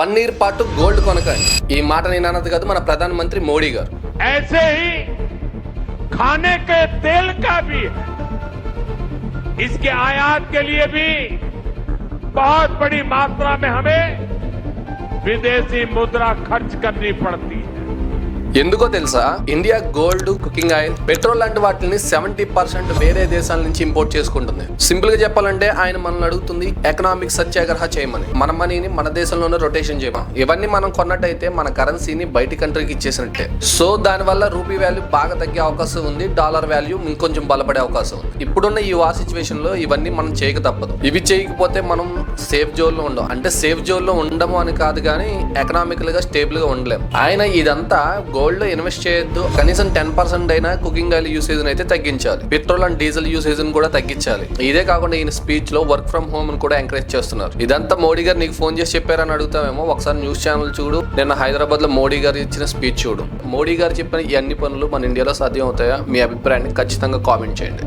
1 year పాటు gold కొనకండి. ఈ మాట నేను అన్నది కాదు, మన ప్రధానమంత్రి మోడీ గారు. ऐसे ही खाने के तेल का भी इसके आयात के लिए भी बहुत बड़ी मात्रा में हमें विदेशी मुद्रा खर्च करनी पड़ती है. ఎందుకో తెలుసా? India gold, cooking oil, petrol లాంటి వాటిని 70% వేరే దేశాల నుంచి ఇంపోర్ట్ చేసుకుంటుంది. సింపుల్ గా చెప్పాలంటే ఆయన మనల్ని అడుగుతుంది ఎకనామిక్ సత్యాగ్రహ చేయమని, మన మనీని మన దేశంలోనే రొటేషన్ చేయమని. ఇవన్నీ మనం కొన్నట్టయితే మన కరెన్సీని బయటి కంట్రీకి ఇచ్చేసినట్టే. సో దాని వల్ల రూపీ వాల్యూ బాగా తగ్గే అవకాశం ఉంది, డాలర్ వాల్యూ ఇంకొంచెం బలపడే అవకాశం ఉంది. ఇప్పుడున్న ఈ వార్ సిచ్యువేషన్ లో ఇవన్నీ మనం చేయక తప్పదు. ఇవి చేయకపోతే మనం సేఫ్ జోన్ లో ఉండము. అంటే సేఫ్ జోన్ లో ఉండము అని కాదు, కానీ ఎకనామికల్ గా స్టేబుల్ గా ఉండలేము. ఆయన ఇదంతా గోల్డ్ లో ఇన్వెస్ట్ చేయొద్దు, కనీసం 10% అయినా కుకింగ్ ఆయిల్ యూసేజ్ అయితే తగ్గించాలి, పెట్రోల్ అండ్ డీజిల్ యూసేజ్ కూడా తగ్గించాలి. ఇదే కాకుండా ఈయన స్పీచ్ లో వర్క్ ఫ్రమ్ హోమ్ కూడా ఎంకరేజ్ చేస్తున్నారు. ఇదంతా మోడీ గారు నీకు ఫోన్ చేసి చెప్పారని అడుగుతామేమో. ఒకసారి న్యూస్ ఛానల్ చూడు, నిన్న హైదరాబాద్ లో మోడీ గారు ఇచ్చిన స్పీచ్ చూడు. మోడీ గారు చెప్పిన ఈ అన్ని పనులు మన ఇండియాలో సాధ్యం అవుతాయా? మీ అభిప్రాయాన్ని ఖచ్చితంగా కామెంట్ చేయండి.